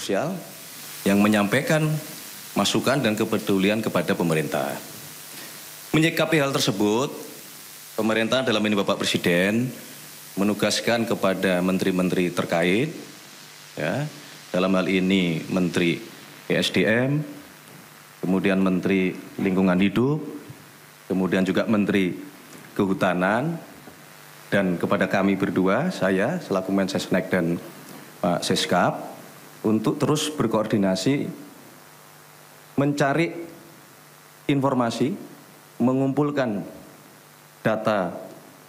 sosial yang menyampaikan masukan dan kepedulian kepada pemerintah. Menyikapi hal tersebut, pemerintah dalam ini Bapak Presiden menugaskan kepada menteri-menteri terkait, ya, dalam hal ini Menteri ESDM, kemudian Menteri Lingkungan Hidup, kemudian juga Menteri Kehutanan, dan kepada kami berdua, saya selaku Mensesnek dan Pak Seskap, untuk terus berkoordinasi, mencari informasi, mengumpulkan data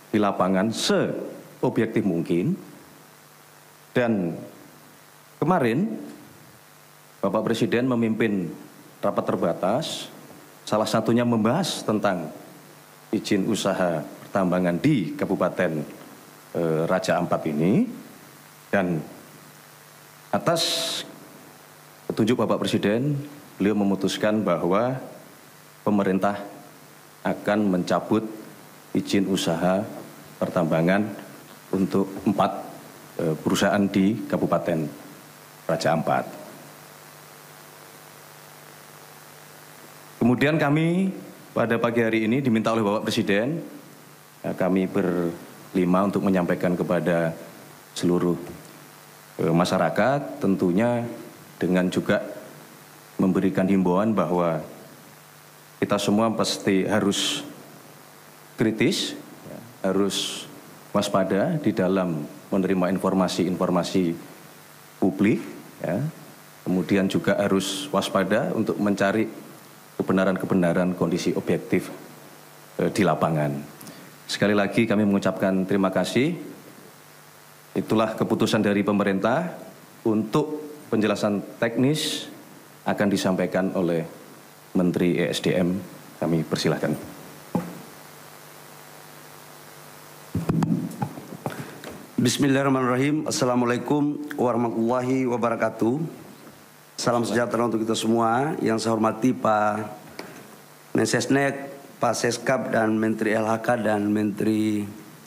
di lapangan seobjektif mungkin. Dan kemarin Bapak Presiden memimpin rapat terbatas, salah satunya membahas tentang izin usaha pertambangan di Kabupaten Raja Ampat ini. Dan atas petunjuk Bapak Presiden, beliau memutuskan bahwa pemerintah akan mencabut izin usaha pertambangan untuk 4 perusahaan di Kabupaten Raja Ampat. Kemudian kami pada pagi hari ini diminta oleh Bapak Presiden, kami berlima untuk menyampaikan kepada seluruh masyarakat, tentunya dengan juga memberikan himbauan bahwa kita semua pasti harus kritis, harus waspada di dalam menerima informasi-informasi publik, ya. Kemudian juga harus waspada untuk mencari kebenaran-kebenaran kondisi objektif di lapangan. Sekali lagi kami mengucapkan terima kasih. Itulah keputusan dari pemerintah. Untuk penjelasan teknis akan disampaikan oleh Menteri ESDM. Kami persilahkan. Bismillahirrahmanirrahim. Assalamualaikum warahmatullahi wabarakatuh. Salam sejahtera untuk kita semua. Yang saya hormati Pak Mensesnek, Pak Seskap, dan Menteri LHK dan Menteri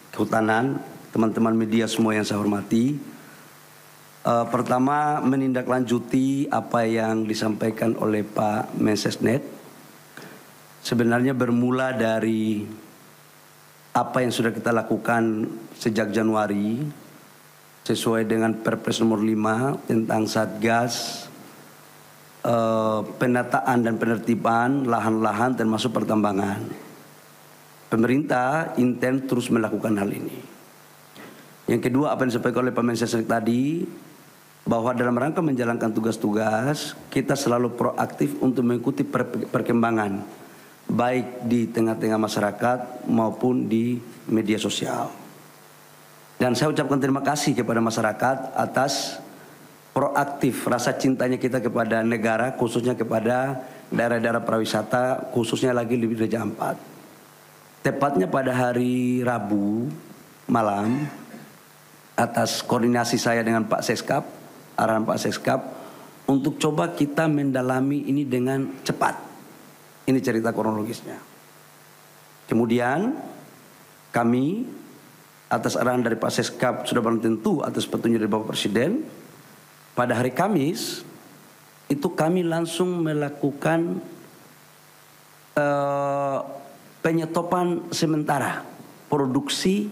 Kehutanan, teman-teman media semua yang saya hormati. Pertama, menindaklanjuti apa yang disampaikan oleh Pak Mensesnek. Sebenarnya bermula dari apa yang sudah kita lakukan sejak Januari sesuai dengan Perpres nomor 5 tentang Satgas penataan dan penertiban lahan-lahan termasuk pertambangan. Pemerintah intens terus melakukan hal ini. Yang kedua, apa yang disampaikan oleh Pak Mensesnek tadi, bahwa dalam rangka menjalankan tugas-tugas, kita selalu proaktif untuk mengikuti perkembangan, baik di tengah-tengah masyarakat maupun di media sosial. Dan saya ucapkan terima kasih kepada masyarakat atas proaktif rasa cintanya kita kepada negara, khususnya kepada daerah-daerah pariwisata, khususnya lagi di Raja Ampat. Tepatnya pada hari Rabu malam, atas koordinasi saya dengan Pak Seskap, arahan Pak Seskap, untuk coba kita mendalami ini dengan cepat. Ini cerita kronologisnya. Kemudian kami atas arahan dari Pak Seskap, sudah barang tentu atas petunjuk dari Bapak Presiden, pada hari Kamis itu kami langsung melakukan penyetopan sementara produksi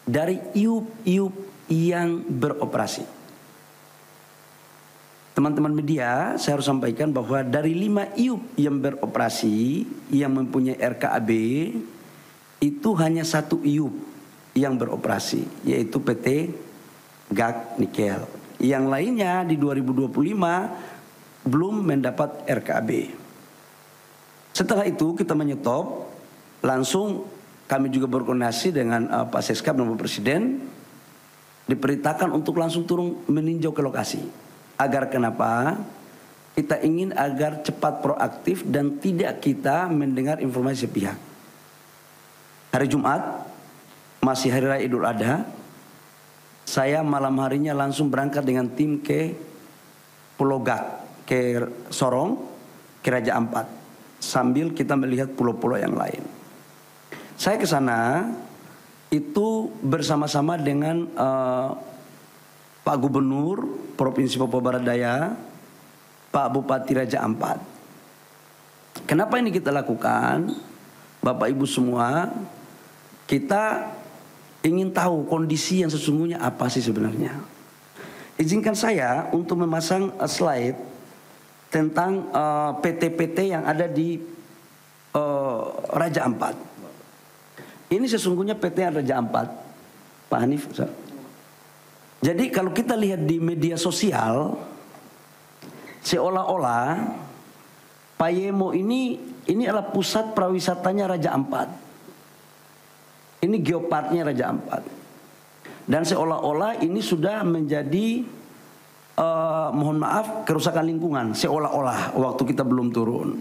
dari iup-iup yang beroperasi. Teman-teman media, saya harus sampaikan bahwa dari 5 iup yang beroperasi, yang mempunyai RKAB, itu hanya 1 iup yang beroperasi, yaitu PT GAK Nikel. Yang lainnya di 2025 belum mendapat RKAB. Setelah itu kita menyetop, langsung kami juga berkoordinasi dengan Pak Seskap dan Bapak Presiden, diperintahkan untuk langsung turun meninjau ke lokasi. Agar kenapa? Kita ingin agar cepat proaktif dan tidak kita mendengar informasi sepihak. Hari Jumat, masih Hari Raya Idul Adha, saya malam harinya langsung berangkat dengan tim ke Pulau Gak, ke Sorong, ke Raja Ampat, sambil kita melihat pulau-pulau yang lain. Saya ke sana itu bersama-sama dengan Pak Pak Gubernur Provinsi Papua Barat Daya, Pak Bupati Raja Ampat. Kenapa ini kita lakukan? Bapak Ibu semua, kita ingin tahu kondisi yang sesungguhnya apa sih sebenarnya. Izinkan saya untuk memasang slide tentang PT-PT yang ada di Raja Ampat. Ini sesungguhnya PT yang Raja Ampat, Pak Hanif. Jadi kalau kita lihat di media sosial, seolah-olah Payemo ini adalah pusat prawisatanya Raja Ampat. Ini geoparknya Raja Ampat. Dan seolah-olah ini sudah menjadi mohon maaf kerusakan lingkungan. Seolah-olah waktu kita belum turun.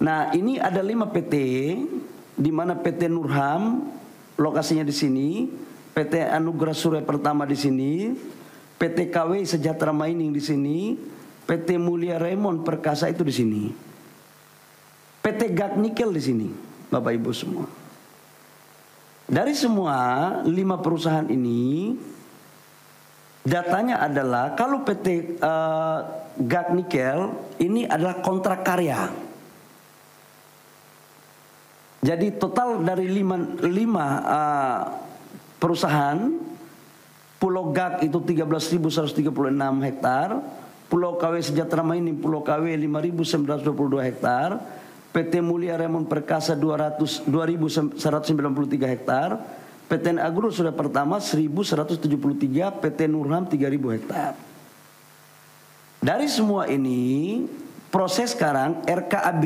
Nah, ini ada 5 PT, di mana PT Nurham lokasinya di sini, PT Anugerah Surya Pertama di sini, PT KW Sejahtera Mining di sini, PT Mulia Raymond Perkasa itu di sini, PT Gag Nikel di sini, Bapak Ibu semua. Dari semua 5 perusahaan ini, datanya adalah kalau PT Gag Nikel ini adalah kontrak karya. Jadi total dari 5 perusahaan, Pulau Gag itu 13.136 hektar, Pulau KW Sejahtera Mining Pulau KW 5.922 hektar, PT Mulia Raymond Perkasa 2.193 hektar, PT Agro Surya Pertama 1.173, PT Nurham 3.000 hektar. Dari semua ini, proses sekarang RKAB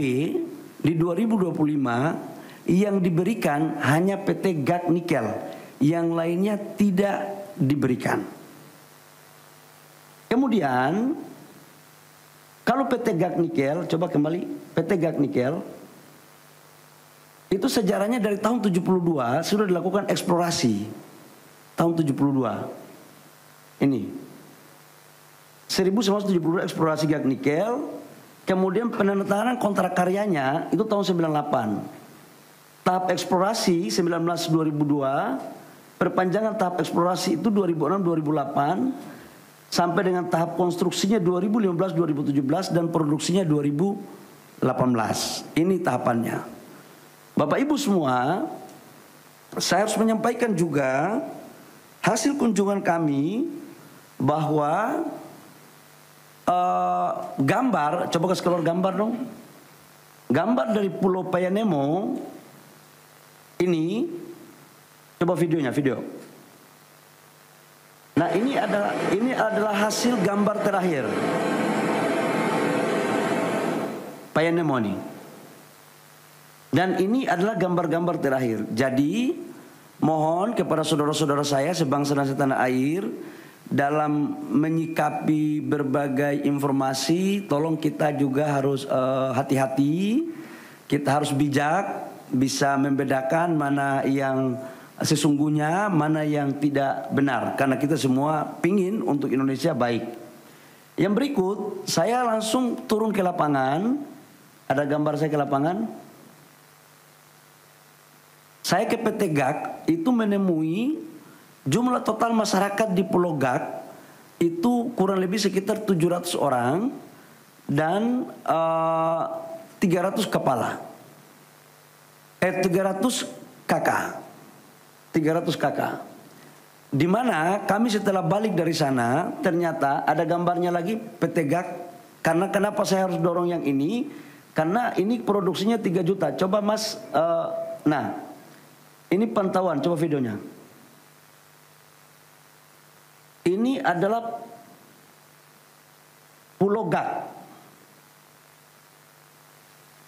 di 2025 yang diberikan hanya PT Gag Nikel, yang lainnya tidak diberikan. Kemudian kalau PT Gag Nikel, coba kembali, PT Gag Nikel itu sejarahnya dari tahun 72 sudah dilakukan eksplorasi. Tahun 72 ini 1972 eksplorasi Gag Nikel. Kemudian penandatanganan kontrak karyanya itu tahun 98. Tahap eksplorasi 2002, perpanjangan tahap eksplorasi itu 2006-2008, sampai dengan tahap konstruksinya 2015-2017 dan produksinya 2018. Ini tahapannya. Bapak Ibu semua, saya harus menyampaikan juga hasil kunjungan kami bahwa gambar, coba kasih keluar gambar dong. Gambar dari Pulau Payanemo ini, coba videonya, video. Nah, ini adalah hasil gambar terakhir Payanemo ini. Dan ini adalah gambar-gambar terakhir. Jadi, mohon kepada saudara-saudara saya sebangsa dan setanah air, dalam menyikapi berbagai informasi, tolong kita juga harus hati-hati. Kita harus bijak, bisa membedakan mana yang sesungguhnya, mana yang tidak benar. Karena kita semua pingin untuk Indonesia baik. Yang berikut, saya langsung turun ke lapangan. Ada gambar saya ke lapangan. Saya ke PT Gag itu menemui jumlah total masyarakat di Pulau Gag itu kurang lebih sekitar 700 orang dan 300 kepala. 300 kakak. 300 kakak. Di mana kami setelah balik dari sana ternyata ada gambarnya lagi PT Gag. Karena kenapa saya harus dorong yang ini? Karena ini produksinya 3 juta. Coba Mas, nah ini pantauan, coba videonya. Ini adalah Pulau Gag.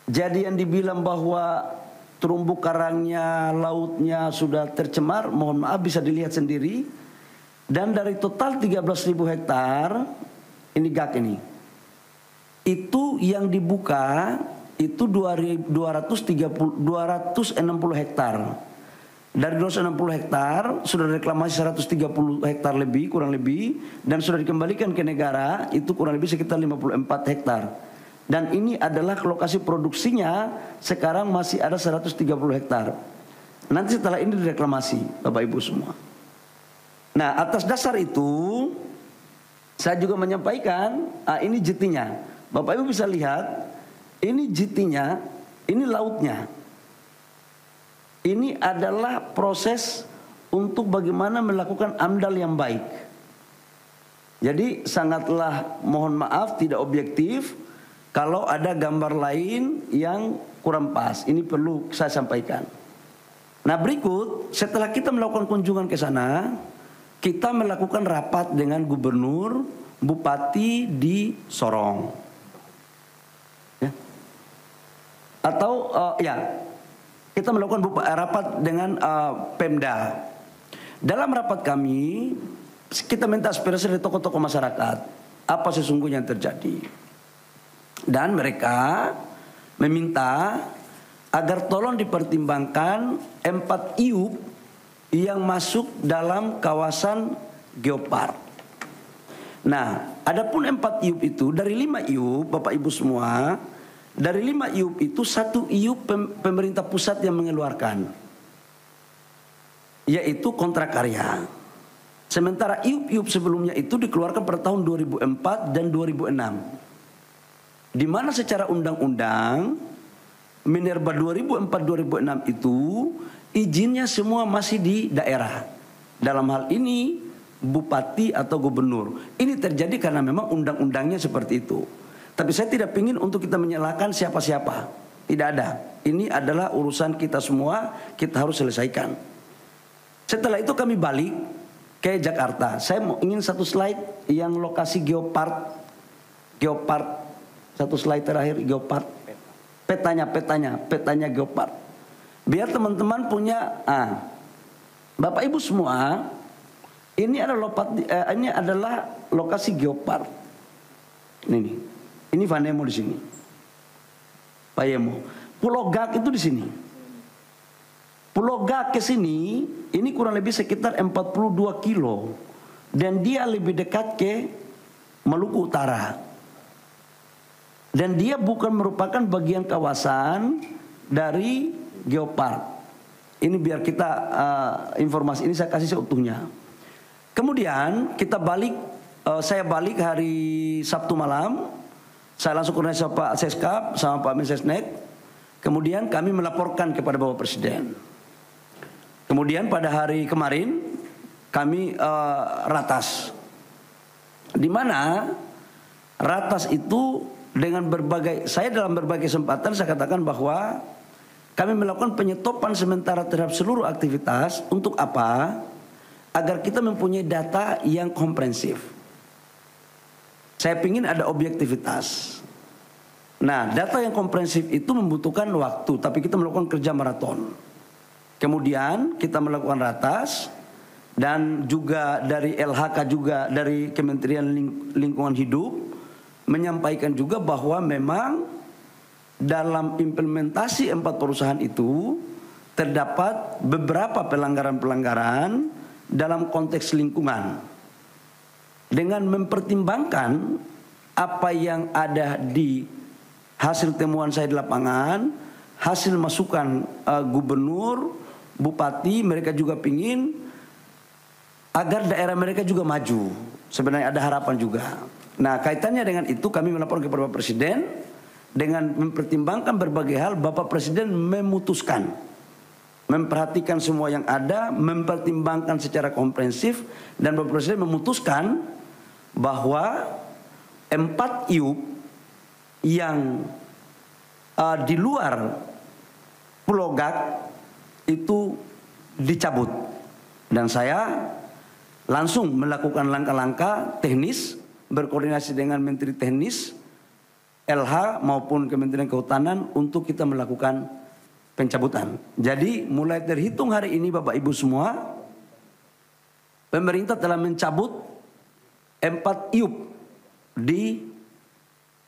Jadi yang dibilang bahwa terumbu karangnya, lautnya sudah tercemar, mohon maaf bisa dilihat sendiri. Dan dari total 13.000 hektar, ini Gag ini, itu yang dibuka itu 260 hektar. Dari 260 hektar sudah reklamasi 130 hektar lebih, kurang lebih, dan sudah dikembalikan ke negara itu kurang lebih sekitar 54 hektar. Dan ini adalah lokasi produksinya sekarang masih ada 130 hektar. Nanti setelah ini direklamasi, Bapak Ibu semua. Nah, atas dasar itu saya juga menyampaikan, ini JT-nya. Bapak Ibu bisa lihat, ini JT-nya, ini lautnya. Ini adalah proses untuk bagaimana melakukan AMDAL yang baik. Jadi sangatlah mohon maaf tidak objektif kalau ada gambar lain yang kurang pas. Ini perlu saya sampaikan. Nah, berikut setelah kita melakukan kunjungan ke sana, kita melakukan rapat dengan gubernur, bupati di Sorong. Ya. Atau kita melakukan rapat dengan Pemda. Dalam rapat kami, kita minta aspirasi dari tokoh-tokoh masyarakat. Apa sesungguhnya yang terjadi. Dan mereka meminta agar tolong dipertimbangkan 4 IUP yang masuk dalam kawasan geopark. Nah, adapun 4 IUP itu dari 5 IUP, Bapak Ibu semua, dari 5 IUP itu 1 IUP pemerintah pusat yang mengeluarkan, yaitu kontrak karya. Sementara IUP-IUP sebelumnya itu dikeluarkan pada tahun 2004 dan 2006. Di mana secara undang-undang Minerba 2004-2006 itu izinnya semua masih di daerah. Dalam hal ini bupati atau gubernur. Ini terjadi karena memang undang-undangnya seperti itu. Tapi saya tidak ingin untuk kita menyalahkan siapa-siapa. Tidak ada. Ini adalah urusan kita semua, kita harus selesaikan. Setelah itu kami balik ke Jakarta. Saya ingin satu slide yang lokasi geopark. Geopark. Satu slide terakhir geopark. Petanya geopark. Biar teman-teman punya, Bapak Ibu semua, ini adalah lokasi geopark. Ini Vanemo di sini. Payemo. Pulau Gak itu di sini. Pulau Gak ke sini, ini kurang lebih sekitar 42 kilo. Dan dia lebih dekat ke Maluku Utara. Dan dia bukan merupakan bagian kawasan dari geopark. Ini biar kita informasi ini saya kasih seutuhnya. Kemudian kita balik, saya balik hari Sabtu malam. Saya langsung koordinasi sama Pak Seskap sama Pak Mensesnek. Kemudian kami melaporkan kepada Bapak Presiden. Kemudian pada hari kemarin kami ratas. Di mana ratas itu dengan saya dalam berbagai kesempatan saya katakan bahwa kami melakukan penyetopan sementara terhadap seluruh aktivitas. Untuk apa? Agar kita mempunyai data yang komprehensif. Saya ingin ada objektivitas. Nah, data yang komprehensif itu membutuhkan waktu, tapi kita melakukan kerja maraton. Kemudian kita melakukan ratas dan juga dari LHK juga dari Kementerian Lingkungan Hidup menyampaikan juga bahwa memang dalam implementasi 4 perusahaan itu terdapat beberapa pelanggaran-pelanggaran dalam konteks lingkungan. Dengan mempertimbangkan apa yang ada di hasil temuan saya di lapangan, hasil masukan gubernur, bupati, mereka juga pingin agar daerah mereka juga maju. Sebenarnya ada harapan juga. Nah, kaitannya dengan itu kami melapor kepada Bapak Presiden. Dengan mempertimbangkan berbagai hal, Bapak Presiden memutuskan, memperhatikan semua yang ada, mempertimbangkan secara komprehensif, dan Bapak Presiden memutuskan bahwa 4 IUP yang di luar Pulau Gak itu dicabut. Dan saya langsung melakukan langkah-langkah teknis, berkoordinasi dengan Menteri Teknis, LH maupun Kementerian Kehutanan untuk kita melakukan pencabutan. Jadi mulai terhitung hari ini Bapak Ibu semua, pemerintah telah mencabut 4 IUP di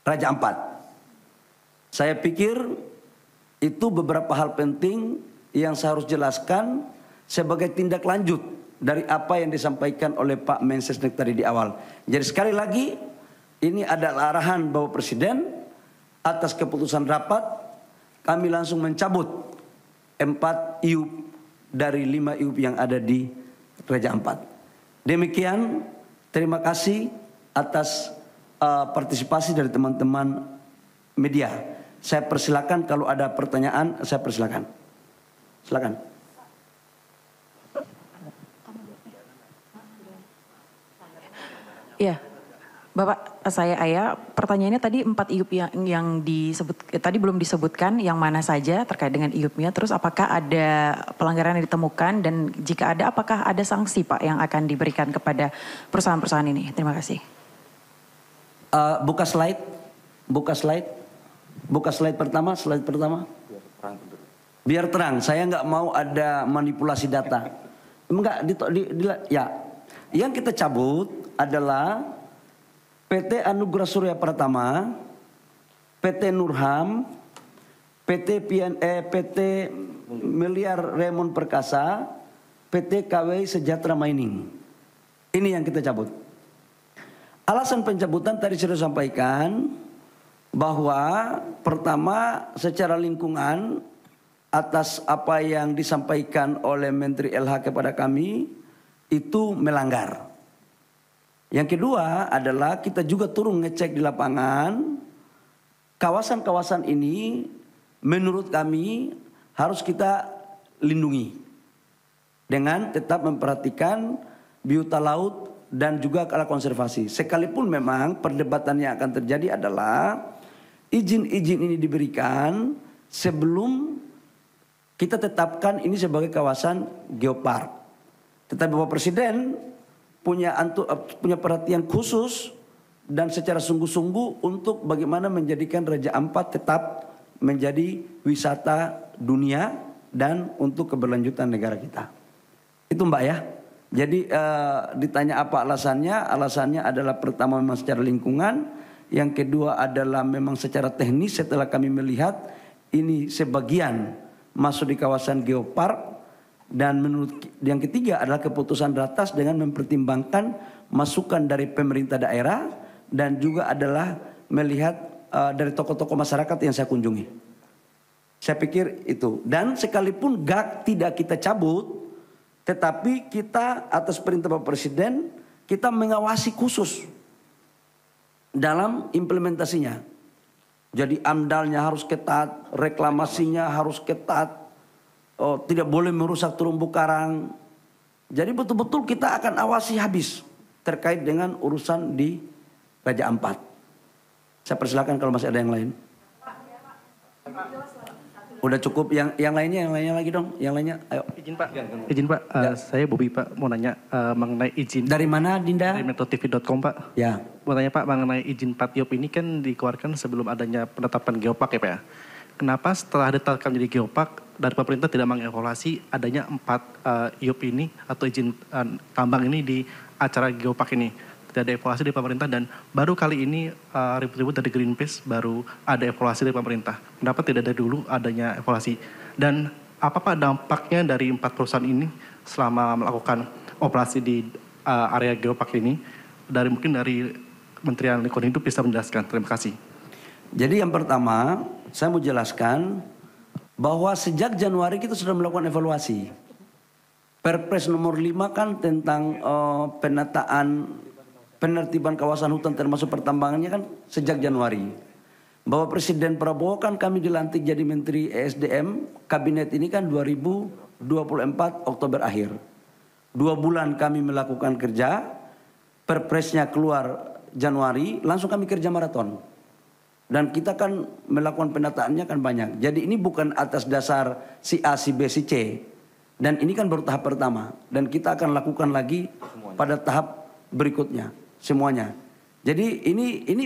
Raja Ampat. Saya pikir itu beberapa hal penting yang saya harus jelaskan sebagai tindak lanjut dari apa yang disampaikan oleh Pak Mensesnek tadi di awal. Jadi sekali lagi, ini adalah arahan Bapak Presiden. Atas keputusan rapat, kami langsung mencabut 4 IUP dari 5 IUP yang ada di Raja Ampat. Demikian, terima kasih atas partisipasi dari teman-teman media. Saya persilakan kalau ada pertanyaan, saya persilakan. Silakan. Iya, Bapak, saya Aya. Pertanyaannya tadi 4 IUP yang disebut tadi belum disebutkan yang mana saja terkait dengan IUP-nya. Terus apakah ada pelanggaran yang ditemukan dan jika ada, apakah ada sanksi Pak yang akan diberikan kepada perusahaan-perusahaan ini? Terima kasih. Buka slide, buka slide pertama, Biar terang, saya nggak mau ada manipulasi data. Enggak, ya. Yang kita cabut adalah PT Anugerah Surya Pratama, PT Nurham, PT Miliar Raymond Perkasa, PT KW Sejahtera Mining. Ini yang kita cabut. Alasan pencabutan tadi sudah sampaikan bahwa pertama secara lingkungan atas apa yang disampaikan oleh Menteri LH kepada kami itu melanggar. Yang kedua adalah kita juga turun ngecek di lapangan. Kawasan-kawasan ini menurut kami harus kita lindungi. Dengan tetap memperhatikan biota laut dan juga kala konservasi. Sekalipun memang perdebatan yang akan terjadi adalah izin-izin ini diberikan sebelum kita tetapkan ini sebagai kawasan geopark. Tetapi Bapak Presiden punya perhatian khusus dan secara sungguh-sungguh untuk bagaimana menjadikan Raja Ampat tetap menjadi wisata dunia dan untuk keberlanjutan negara kita. Itu Mbak ya. Jadi ditanya apa alasannya? Alasannya adalah pertama memang secara lingkungan, yang kedua adalah memang secara teknis setelah kami melihat ini sebagian masuk di kawasan geopark. Dan menurut yang ketiga adalah keputusan ratas dengan mempertimbangkan masukan dari pemerintah daerah dan juga adalah melihat dari tokoh-tokoh masyarakat yang saya kunjungi. Saya pikir itu. Dan sekalipun GAK tidak kita cabut, tetapi kita atas perintah Bapak Presiden kita mengawasi khusus dalam implementasinya. Jadi AMDALnya harus ketat, reklamasinya harus ketat. Tidak boleh merusak terumbu karang. Jadi betul-betul kita akan awasi habis terkait dengan urusan di Raja Ampat. Saya persilakan kalau masih ada yang lain. Udah cukup, yang lainnya lagi dong, yang lainnya. Ayo. Izin Pak, saya Bobi Pak, mau nanya mengenai izin. Dari mana Dinda? Dari metrotv.com Pak. Ya. Mau tanya Pak mengenai izin 4 IUP ini kan dikeluarkan sebelum adanya penetapan geopark ya Pak ya. Kenapa setelah ditetapkan menjadi geopark dari pemerintah tidak mengevaluasi adanya 4 IUP ini atau izin tambang ini di acara geopark ini? Tidak ada evaluasi dari pemerintah dan baru kali ini ribut-ribut dari Greenpeace baru ada evaluasi dari pemerintah. Kenapa tidak dari dulu adanya evaluasi? Dan apa Pak dampaknya dari 4 perusahaan ini selama melakukan operasi di area geopark ini? Mungkin dari Kementerian Lingkungan Hidup bisa menjelaskan. Terima kasih. Jadi yang pertama, saya mau jelaskan bahwa sejak Januari kita sudah melakukan evaluasi. Perpres nomor 5 kan tentang penertiban kawasan hutan termasuk pertambangannya kan sejak Januari. Bapak Presiden Prabowo kan kami dilantik jadi Menteri ESDM, kabinet ini kan 2024 Oktober akhir. 2 bulan kami melakukan kerja, perpresnya keluar Januari, langsung kami kerja maraton. Dan kita kan melakukan penataannya kan banyak. Jadi ini bukan atas dasar si A, si B, si C. Dan ini kan baru tahap pertama. Dan kita akan lakukan lagi pada tahap berikutnya. Semuanya. Jadi ini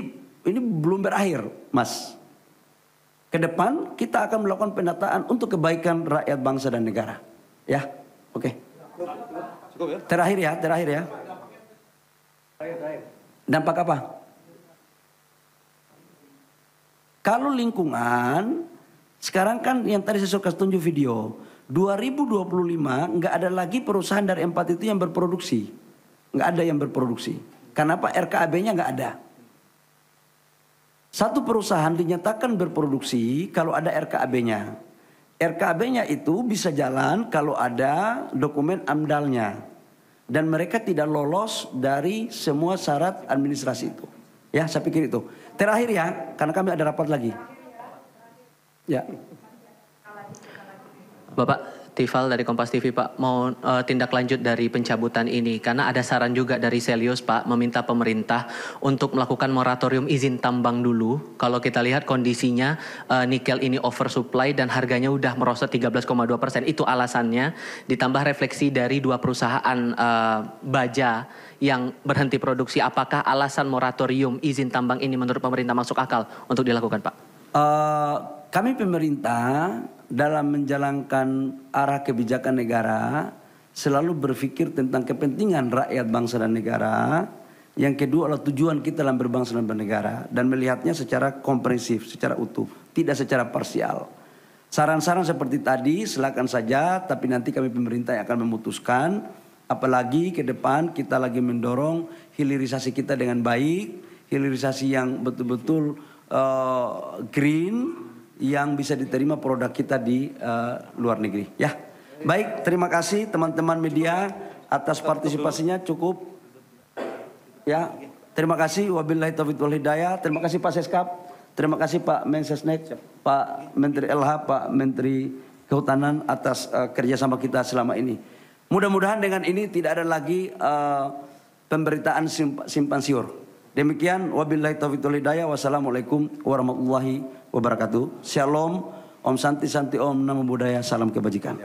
belum berakhir, Mas. Ke depan kita akan melakukan penataan untuk kebaikan rakyat bangsa dan negara. Ya, oke. Terakhir ya. Dampak apa? Kalau lingkungan, sekarang kan yang tadi saya suka tunjuk video, 2025 nggak ada lagi perusahaan dari 4 itu yang berproduksi. Nggak ada yang berproduksi. Kenapa? RKAB-nya nggak ada. Satu perusahaan dinyatakan berproduksi kalau ada RKAB-nya. RKAB-nya itu bisa jalan kalau ada dokumen AMDAL-nya. dan mereka tidak lolos dari semua syarat administrasi itu. Ya, saya pikir itu. Terakhir ya, karena kami ada rapat lagi. Ya. Bapak Tifal dari Kompas TV, Pak, mau tindak lanjut dari pencabutan ini karena ada saran juga dari Selius, Pak, meminta pemerintah untuk melakukan moratorium izin tambang dulu. Kalau kita lihat kondisinya nikel ini oversupply dan harganya udah merosot 13,2%. Itu alasannya, ditambah refleksi dari 2 perusahaan baja yang berhenti produksi. Apakah alasan moratorium izin tambang ini menurut pemerintah masuk akal untuk dilakukan, Pak? Kami pemerintah dalam menjalankan arah kebijakan negara selalu berpikir tentang kepentingan rakyat bangsa dan negara. Yang kedua adalah tujuan kita dalam berbangsa dan bernegara dan melihatnya secara komprehensif, secara utuh, tidak secara parsial. Saran-saran seperti tadi silakan saja, tapi nanti kami pemerintah yang akan memutuskan. Apalagi ke depan kita lagi mendorong hilirisasi kita dengan baik, hilirisasi yang betul-betul green, yang bisa diterima produk kita di luar negeri. Ya, baik. Terima kasih teman-teman media atas partisipasinya. Cukup. Ya, terima kasih. Wabillahi taufiq wal hidayah. Terima kasih Pak Seskap. Terima kasih Pak Mensesnek, Pak Menteri LH, Pak Menteri Kehutanan atas kerjasama kita selama ini. Mudah-mudahan dengan ini tidak ada lagi pemberitaan simpang siur. Demikian, wabillahi taufiq wal hidayah. Wassalamualaikum warahmatullahi wabarakatuh. Shalom, Om Santi Santi Om, Namo Buddhaya, salam kebajikan.